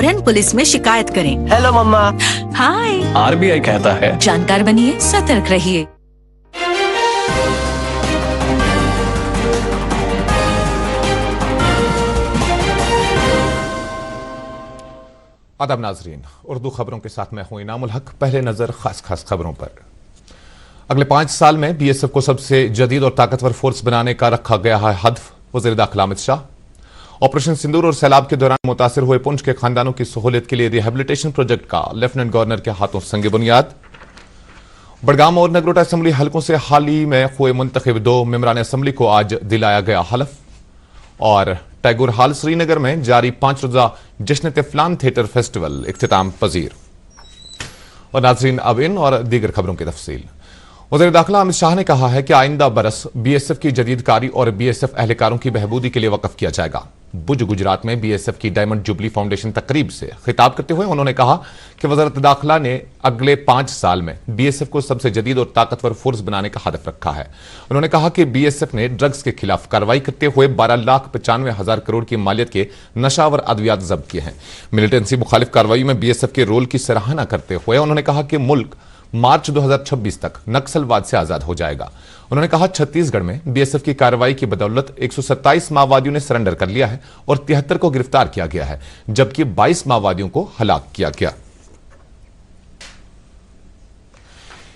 तुरंत पुलिस में शिकायत करें। हेलो मम्मा। हाय। आरबीआई कहता है जानकार बनिए, सतर्क रहिए। आदाब नाजरीन, उर्दू खबरों के साथ मैं हूं इनामुल हक। पहले नजर खास खबरों पर। अगले 5 साल में बीएसएफ को सबसे जदीद और ताकतवर फोर्स बनाने का रखा गया है हदफ। वज़ीर दाखिला अमित शाह। ऑपरेशन सिंदूर और सैलाब के दौरान मुतासिर हुए पुंछ के खानदानों की सहूलियत के लिए रिहेबिलिटेशन प्रोजेक्ट का लेफ्टिनेंट गवर्नर के हाथों संग बुनियाद। बड़गाम और नगरोटा असम्बली हलकों से हाल ही में हुए मुंतखब 2 मेंबरान असम्बली को आज दिलाया गया हलफ। और टैगोर हाल श्रीनगर में जारी 5 रोजा जश्न तिफ्लान थिएटर फेस्टिवल इख्तिताम पजीर। और नाजरीन, अब इन और दीगर खबरों की तफसील। वज़ीर दाखिला अमित शाह ने कहा है कि आइंदा बरस बीएसएफ की जदीदकारी और बीएसएफ एहलकारों की बहबूदी के लिए वक़्फ किया जाएगा। भुज गुजरात में बीएसएफ की डायमंड जुबली फाउंडेशन तकरीब से खिताब करते हुए उन्होंने कहा कि वज़ारत दाखिला ने अगले 5 साल में बीएसएफ को सबसे जदीद और ताकतवर फोर्स बनाने का हदफ रखा है। उन्होंने कहा कि बीएसएफ ने ड्रग्स के खिलाफ कार्रवाई करते हुए 12,95,000 करोड़ की मालियत के नशावर अद्वियात जब्त किए हैं। मिलिटेंसी मुखालिफ कार्रवाई में बीएसएफ के रोल की सराहना करते हुए उन्होंने कहा कि मुल्क मार्च 2026 तक नक्सलवाद से आजाद हो जाएगा। उन्होंने कहा छत्तीसगढ़ में बीएसएफ की कार्रवाई की बदौलत 127 माओवादियों ने सरेंडर कर लिया है और 73 को गिरफ्तार किया गया है, जबकि 22 माओवादियों को हलाक किया गया।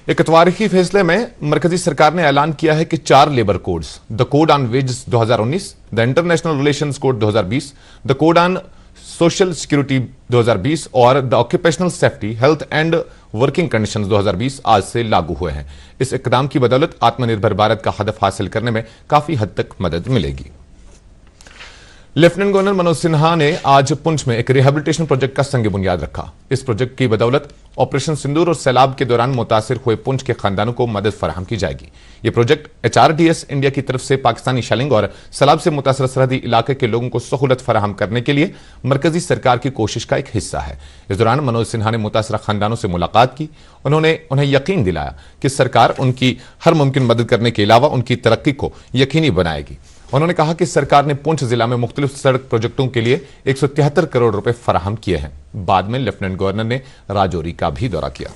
एक तारीखी फैसले में मरकजी सरकार ने ऐलान किया है कि 4 labour codes, the code on wages 2019, the international relations code 2020, the code on social security 2020 और the occupational safety health and working conditions 2020 आज से लागू हुए हैं। इस इकदाम की बदौलत आत्मनिर्भर भारत का हदफ हासिल करने में काफी हद तक मदद मिलेगी। लेफ्टिनेंट गवर्नर मनोज सिन्हा ने आज पुंछ में एक रिहेबिलिटेशन प्रोजेक्ट का संग बुनियाद रखा। इस प्रोजेक्ट की बदौलत ऑपरेशन सिंदूर और सैलाब के दौरान मुतासिर हुए पुंछ के खानदानों को मदद फराहम की जाएगी। यह प्रोजेक्ट HRDS इंडिया की तरफ से पाकिस्तानी शेलिंग और सैलाब से मुतासर सरहदी इलाके के लोगों को सहूलत फराहम करने के लिए मरकजी सरकार की कोशिश का एक हिस्सा है। इस दौरान मनोज सिन्हा ने मुतासर खानदानों से मुलाकात की। उन्होंने उन्हें यकीन दिलाया कि सरकार उनकी हर मुमकिन मदद करने के अलावा उनकी तरक्की को यकीनी बनाएगी। उन्होंने कहा कि सरकार ने पुंछ जिला में मुख्तलिफ सड़क प्रोजेक्टों के लिए 173 करोड़ रुपए फराहम किए हैं। बाद में लेफ्टिनेंट गवर्नर ने राजौरी का भी दौरा किया।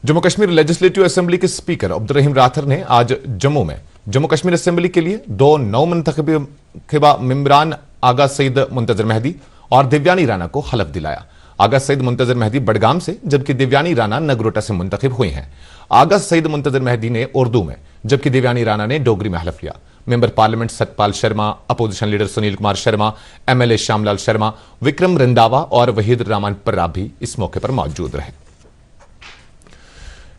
जम्मू कश्मीर लेजिस्लेटिव असेंबली के स्पीकर अब्दुल रहीम राथर ने आज जम्मू में जम्मू कश्मीर असेंबली के लिए 2 नवमुंतखबा मेंबरान आगा सईद मुंतजर मेहदी और दिव्यानी राणा को हलफ दिलाया। आगा सईद मुंतजर मेहदी बड़गाम से, जबकि दिव्यानी राणा नगरोटा से मुंतखब हुई हैं। आगा सईद मुंतजर मेहदी ने उर्दू में, जबकि दिव्यानी राणा ने डोगरी में हलफ लिया। Member parliament Satpal Sharma, opposition leader Sunil Kumar Sharma, MLA Shyamlal Sharma, Vikram Randhawa और वहीद रहमान पर्रा भी इस मौके पर मौजूद रहे।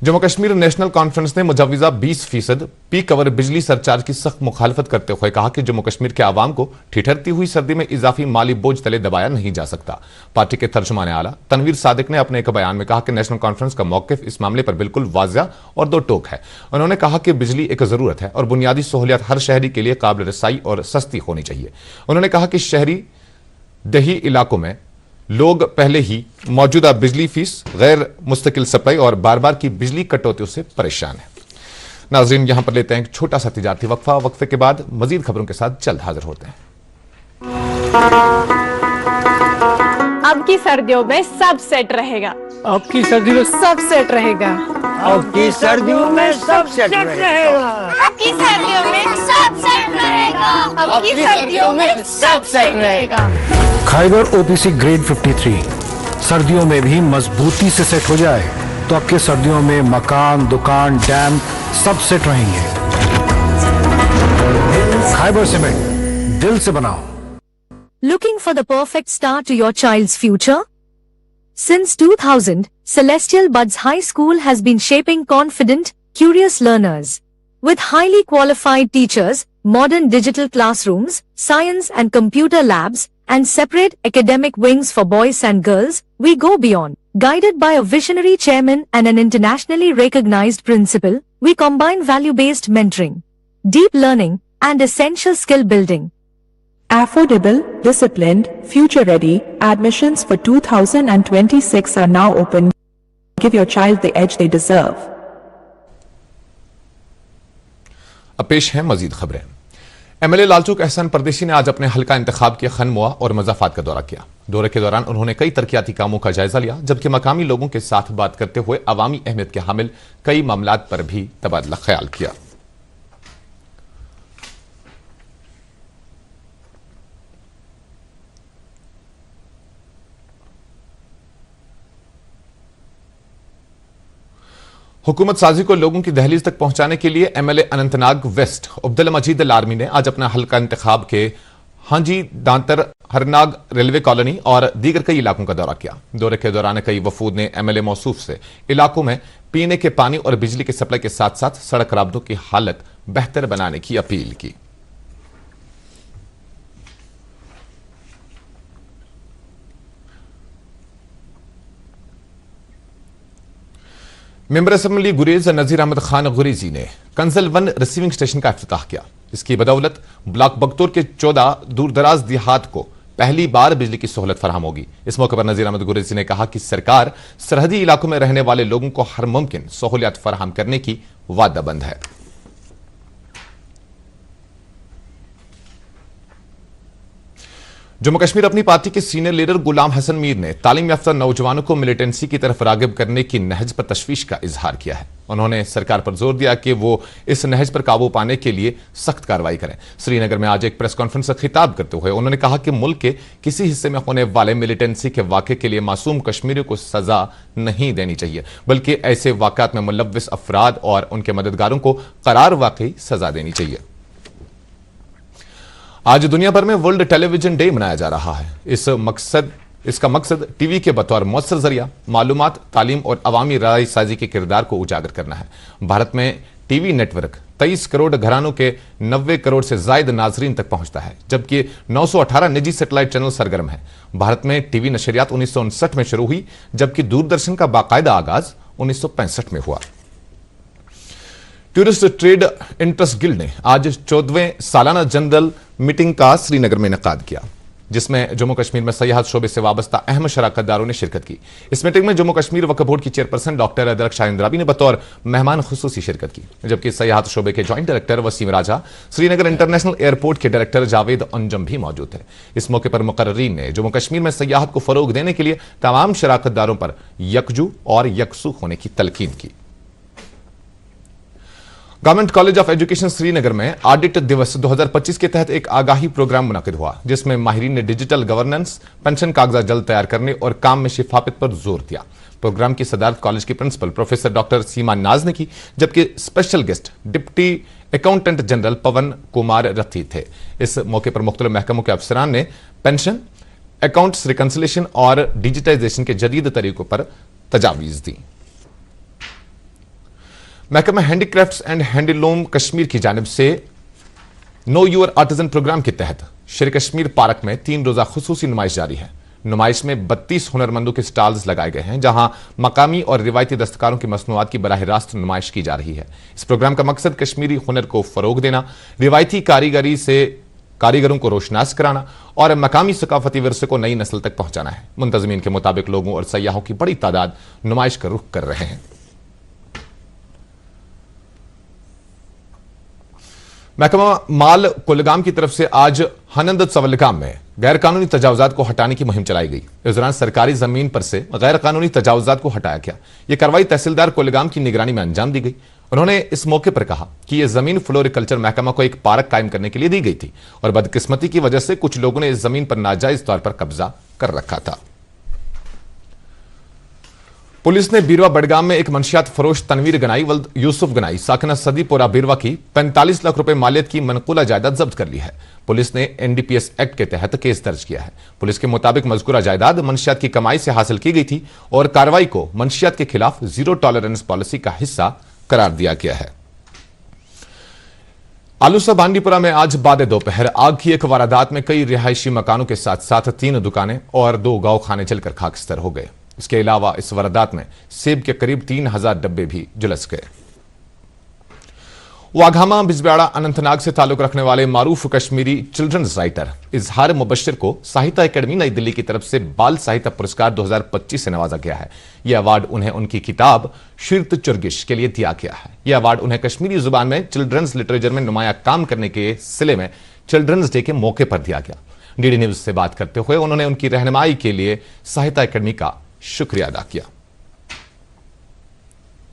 जम्मू कश्मीर नेशनल कॉन्फ्रेंस ने मुजव्वजा 20% पीक आवर बिजली सरचार्ज की सख्त मुखालफत करते हुए कहा कि जम्मू कश्मीर के आवाम को ठिठुरती हुई सर्दी में इजाफी माली बोझ तले दबाया नहीं जा सकता। पार्टी के तर्जुमान आला तनवीर सादिक ने अपने एक बयान में कहा कि नेशनल कॉन्फ्रेंस का मौकिफ इस मामले पर बिल्कुल वाज़ेह और दो टोक है। उन्होंने कहा कि बिजली एक जरूरत है और बुनियादी सहूलियत हर शहरी के लिए काबिल रसाई और सस्ती होनी चाहिए। उन्होंने कहा कि शहरी दही इलाकों में लोग पहले ही मौजूदा बिजली फीस, गैर मुस्तकिल सप्लाई और बार बार की बिजली कटौतियों से परेशान है। नाज़रीन, यहां पर लेते हैं एक छोटा सा तिजारती वक्फा। वक्फे के बाद मजीद खबरों के साथ जल्द हाजिर होते हैं। अब की सर्दियों में सब सेट रहेगा। अब की सर्दियों में सब सेट रहेगा। अब की सर्दियों में सब सेट रहेगा। अब की सर्दियों में सब सेट रहेगा। अब की सर्दियों में सब सेट रहेगा। खाइबर OPC ग्रेड 53 सर्दियों में भी मजबूती से सेट हो जाए तो आपके सर्दियों में मकान, दुकान, डैम सब सेट रहेंगे। खाइबर सीमेंट, दिल से बनाओ। Looking for the perfect start to your child's future? Since 2000, Celestial Buds High School has been shaping confident, curious learners. With highly qualified teachers, modern digital classrooms, science and computer labs, and separate academic wings for boys and girls, we go beyond. Guided by a visionary chairman and an internationally recognized principal, we combine value-based mentoring, deep learning, and essential skill building. Affordable, disciplined, future-ready, admissions for 2026 are now open. Give your child the edge they deserve. अब पेश है मजीद खबरें। MLA लालचुक एहसान परदेशी ने आज अपने हल्का इंतखाब के खनमुआ और मजाफात का दौरा किया। दौरे के दौरान उन्होंने कई तरक्याती कामों का जायजा लिया, जबकि मकामी लोगों के साथ बात करते हुए अवामी अहमियत के हामिल कई मामलात पर भी तबादला ख्याल किया। हुकूमत साजी को लोगों की दहलीज तक पहुंचाने के लिए एमएलए अनंतनाग वेस्ट अब्दुल मजीद अल आर्मी ने आज अपना हल्का इंतखाब के हांजी दांतर हरनाग रेलवे कॉलोनी और दीगर कई इलाकों का दौरा किया। दौरे के दौरान कई वफूद ने एमएलए मौसूफ से इलाकों में पीने के पानी और बिजली के सप्लाई के साथ साथ सड़क राबतों की हालत बेहतर बनाने की अपील की। मेंबर असेंबली गुरेज नजीर अहमद खान गुरेजी ने कंजल 1 रिसीविंग स्टेशन का इफ्तिताह किया। इसकी बदौलत ब्लॉक बगतौर के 14 दूरदराज देहात को पहली बार बिजली की सहूलत फराहम होगी। इस मौके पर नजीर अहमद गुरेजी ने कहा कि सरकार सरहदी इलाकों में रहने वाले लोगों को हर मुमकिन सहूलियत फराहम करने की वादाबंद है। जम्मू कश्मीर अपनी पार्टी के सीनियर लीडर गुलाम हसन मीर ने तालीम याफ्ता नौजवानों को मिलिटेंसी की तरफ रागिब करने की नहज पर तशवीश का इजहार किया है। उन्होंने सरकार पर जोर दिया कि वो इस नहज पर काबू पाने के लिए सख्त कार्रवाई करें। श्रीनगर में आज एक प्रेस कॉन्फ्रेंस से खिताब करते हुए उन्होंने कहा कि मुल्क के किसी हिस्से में होने वाले मिलिटेंसी के वाक़े के लिए मासूम कश्मीरियों को सजा नहीं देनी चाहिए, बल्कि ऐसे वाक़ात में मुलव्विस अफराद और उनके मददगारों को करार वाकई सजा देनी चाहिए। आज दुनिया भर में वर्ल्ड टेलीविजन डे मनाया जा रहा है। इसका मकसद टीवी के बतौर मौसर जरिया मालूमात, तालीम और अवामी राय साजी के किरदार को उजागर करना है। भारत में टीवी नेटवर्क 23 करोड़ घरानों के 90 करोड़ से ज्यादा नाजरीन तक पहुंचता है, जबकि 918 निजी सैटेलाइट चैनल सरगर्म है। भारत में टीवी नशरियात 1959 में शुरू हुई, जबकि दूरदर्शन का बाकायदा आगाज 1965 में हुआ। टूरिस्ट ट्रेड इंटरेस्ट गिल्ड ने आज 14वें सालाना जनरल मीटिंग का श्रीनगर में इनेकाद किया, जिसमें जम्मू कश्मीर में सयाहत शोबे से वाबस्ता अहम शराकतदारों ने शिरकत की। इस मीटिंग में जम्मू कश्मीर वक्फ बोर्ड की चेयरपर्सन डॉक्टर दरख्शां इंद्राबी ने बतौर मेहमान खुसूसी शिरकत की, जबकि सयाहत शोबे के ज्वाइंट डायरेक्टर वसीम राजा, श्रीनगर इंटरनेशनल एयरपोर्ट के डायरेक्टर जावेद अंजम भी मौजूद थे। इस मौके पर मुकर्रीन ने जम्मू कश्मीर में सयाहत को फरोग देने के लिए तमाम शराकतदारों पर यकजू और यकसू होने की तलकीन की। Government college of education Srinagar में ऑडिट दिवस 2025 के तहत एक आगाही प्रोग्राम मुनक्किद हुआ, जिसमें माहिरीन ने डिजिटल गवर्नेंस, पेंशन कागजात जल्द तैयार करने और काम में शिफाफत पर जोर दिया। प्रोग्राम की सदारत कॉलेज की प्रिंसिपल प्रोफेसर डॉक्टर सीमा नाज ने की, जबकि special guest deputy accountant general Pawan Kumar Rathi थे। इस मौके पर मुख्तलिफ महकमों के अफसरान ने पेंशन, अकाउंट्स रिकंसिलेशन और डिजिटाइजेशन के जदीद तरीकों पर तजावीज दी। महकमा हैंडीक्राफ्ट्स एंड हैंडलूम कश्मीर की जानिब से नो यूर आर्टिजन प्रोग्राम के तहत शेर कश्मीर पार्क में 3 रोजा खुसूसी नुमाइश जारी है। नुमाइश में 32 हुनरमंदों के स्टॉल्स लगाए गए हैं, जहां मकामी और रिवायती दस्तकारों की मसनूआत की बराह रास्त नुमाइश की जा रही है। इस प्रोग्राम का मकसद कश्मीरी हुनर को फरोग देना, रिवायती कारीगरी से कारीगरों को रोशनास कराना और मकामी सकाफती विरसे को नई नस्ल तक पहुंचाना है। मुंतजमीन के मुताबिक लोगों और सयाहों की बड़ी तादाद नुमाइश का रुख कर रहे हैं। महकमा माल कुलगाम की तरफ से आज हनंद सवलगाम में गैर कानूनी तजावजात को हटाने की मुहिम चलाई गई। इस दौरान सरकारी जमीन पर से गैर कानूनी तजावजात को हटाया गया। यह कार्रवाई तहसीलदार कुलगाम की निगरानी में अंजाम दी गई। उन्होंने इस मौके पर कहा कि यह जमीन फ्लोरिकल्चर महकमा को एक पार्क कायम करने के लिए दी गई थी और बदकिस्मती की वजह से कुछ लोगों ने इस जमीन पर नाजायज तौर पर कब्जा कर रखा था। पुलिस ने बीरवा बडगाम में एक मंशियात फरोश तनवीर गनाई वल्द यूसुफ गनाई साकिना सदीपुरा बीरवा की 45 लाख रुपए मालियत की मनकूला जायदाद जब्त कर ली है। पुलिस ने एनडीपीएस एक्ट के तहत केस दर्ज किया है। पुलिस के मुताबिक मजकूरा जायदाद मंशियात की कमाई से हासिल की गई थी और कार्रवाई को मंशियात के खिलाफ जीरो टॉलरेंस पॉलिसी का हिस्सा करार दिया गया है। आलूसा बांडीपुरा में आज बाद दोपहर आग की एक वारदात में कई रिहायशी मकानों के साथ साथ 3 दुकानें और 2 गौ खाने जलकर खाकस्तर हो गए। इसके अलावा इस वारदात में सेब के करीब 3000 डब्बे भी झुलस गए। वाघामा बिजबेड़ा अनंतनाग से ताल्लुक रखने वाले मारूफ कश्मीरी चिल्ड्रंस राइटर इजहार मुबश्शिर को साहित्य अकेडमी नई दिल्ली की तरफ से बाल साहित्य पुरस्कार 2025 से नवाजा गया है। यह अवार्ड उन्हें उनकी किताब शिरत चुर्गिश के लिए दिया गया है। यह अवार्ड उन्हें कश्मीरी जुबान में चिल्ड्रंस लिटरेचर में नुमाया काम करने के सिले में चिल्ड्रंस डे के मौके पर दिया गया। डीडी न्यूज से बात करते हुए उन्होंने उनकी रहनुमाई के लिए साहित्य अकेडमी का शुक्रिया अदा किया।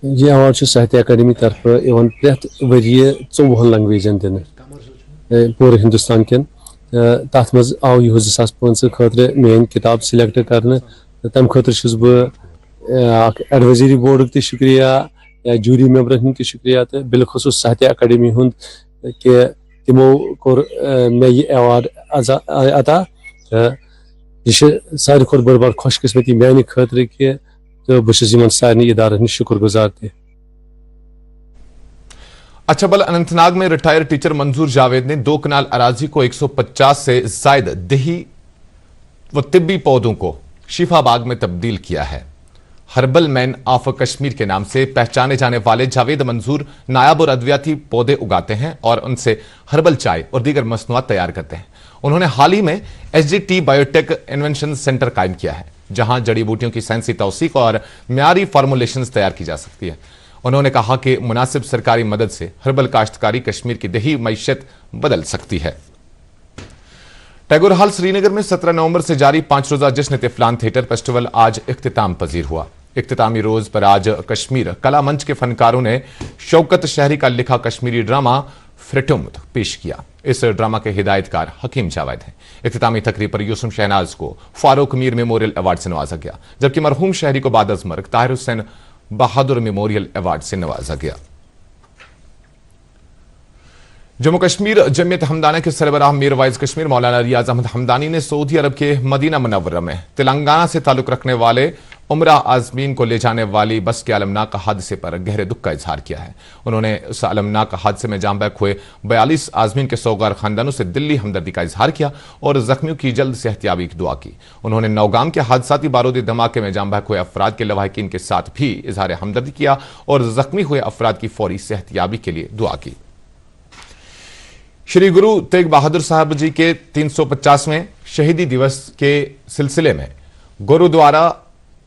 यह अवार्ड साहित्य अकादमी तरफ प्रेथ वरिये 14 लैंग्वेजन दिन पूरे हिंदुस्तान के तथ मज आव यह 2005 खतर मेन किताब सिलेक्ट कर तम खतर बह एडवाइजरी बोर्ड तु शुक्रिया या जूरी मेंबरन तु शुक्रिया तो बिलखसूस साहित्य अकादमी हुंद कि तिमो कोर मे यह अवार्ड अता यह सारे खुद बड़ खुशकिस्मती माने खतर कि तो बस सारे इदारन शुक्रगुजार थे। अच्छाबल अनंतनाग में रिटायर्ड टीचर मंजूर जावेद ने 2 कनाल अराजी को 150 से जायद दही व तिब्बी पौधों को शिफा बाग में तब्दील किया है। हर्बल मैन ऑफ कश्मीर के नाम से पहचाने जाने वाले जावेद मंजूर नायाब और अद्वियाती पौधे उगाते हैं और उनसे हर्बल चाय और दीगर मसनूआत तैयार करते हैं। उन्होंने हाल ही में एचडीटी बायोटेक इन्वेंशन सेंटर कायम किया है, जहां जड़ी बूटियों की साइंसी तौसीक और म्यारी फार्मुलेशंस तैयार की जा सकती है। उन्होंने कहा कि मुनासिब सरकारी मदद से हर्बल काश्तकारी कश्मीर की दही मईशत बदल सकती है। टैगोर हॉल श्रीनगर में 17 नवंबर से जारी 5 रोजा जश्न तिफलान थिएटर फेस्टिवल आज इख्तिताम पजीर हुआ। इख्तितामी रोज पर आज कश्मीर कला मंच के फनकारों ने शौकत शहरी का लिखा कश्मीरी ड्रामा फ्रिटुम्द पेश किया। इस ड्रामा के हिदायतकार हकीम जावेद हैं। इख्तितामी तकरीब पर यूसुफ शहनाज को फारूक मीर मेमोरियल अवार्ड से नवाजा गया, जबकि मरहूम शहरी को बाद अज मर्ग ताहिर हुसैन बहादुर मेमोरियल अवार्ड से नवाजा गया। जम्मू कश्मीर जमीयत हमदाना के सरबराह मीर वाइज कश्मीर मौलाना रियाज अहमद हमदानी ने सऊदी अरब के मदीना मुनव्वरा में तेलंगाना से ताल्लुक रखने वाले उमरा आजमीन को ले जाने वाली बस के अलमनाक हादसे पर गहरे दुख का इजहार किया है। उन्होंने उस अलमनाक हादसे में जाम बहक हुए 42 आजमीन के सौगार खानदानों से दिल्ली हमदर्दी का इजहार किया और जख्मियों की जल्द सेहतियाबी की दुआ की। उन्होंने नौगाम के हादसाती बारूदी धमाके में जाम बहक हुए अफराद के लवाहिकीन के साथ भी इजहार हमदर्दी किया और जख्मी हुए अफराद की फौरी सेहतियाबी के लिए दुआ की। श्री गुरु तेग बहादुर साहब जी के 350वें शहीदी दिवस के सिलसिले में गुरुद्वारा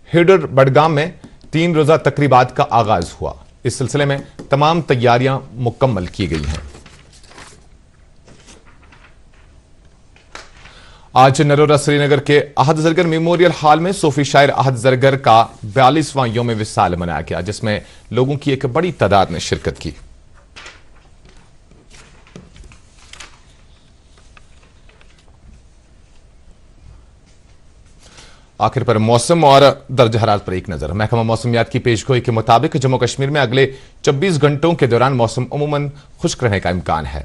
हिडर बडगाम में 3 रोजा तकरीबात का आगाज हुआ। इस सिलसिले में तमाम तैयारियां मुकम्मल की गई हैं। आज नरोरा श्रीनगर के अहद जरगर मेमोरियल हॉल में सूफी शायर अहद जरगर का 42वां यौम विसाल मनाया गया, जिसमें लोगों की एक बड़ी तादाद ने शिरकत की। आखिर पर मौसम और दर्ज हरारत पर एक नजर। महकमा मौसमियात की पेशगोई के मुताबिक जम्मू कश्मीर में अगले 24 घंटों के दौरान मौसम अमूमन खुश्क रहने का इम्कान है।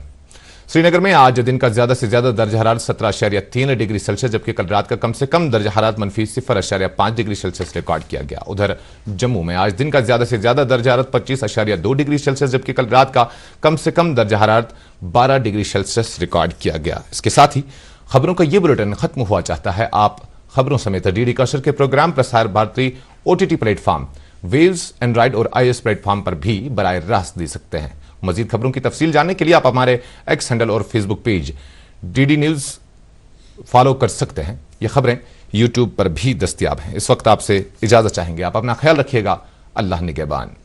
श्रीनगर में आज दिन का ज्यादा से ज्यादा दर्ज हरारत 17.3 डिग्री सेल्सियस, जबकि कल रात का कम से कम दर्ज हरारत मनफी 0.5 डिग्री सेल्सियस रिकॉर्ड किया गया। उधर जम्मू में आज दिन का ज्यादा से ज्यादा दर्ज हरारत 25.2 डिग्री सेल्सियस, जबकि कल रात का कम से कम दर्ज हरारत 12 डिग्री सेल्सियस रिकॉर्ड किया गया। इसके साथ ही खबरों का यह बुलेटिन खत्म हुआ चाहता है। आप खबरों समेत डीडी कशर के programme Prasar Bharati OTT platform, Waves, Android और आईएस प्लेटफॉर्म पर भी बराह रास्त दे सकते हैं। मजीद खबरों की तफसील जानने के लिए आप हमारे एक्स हैंडल और Facebook page DD news follow कर सकते हैं। ये खबरें यूट्यूब पर भी दस्तयाब हैं। इस वक्त आपसे इजाजत चाहेंगे। आप अपना ख्याल रखिएगा। अल्लाह निगहबान।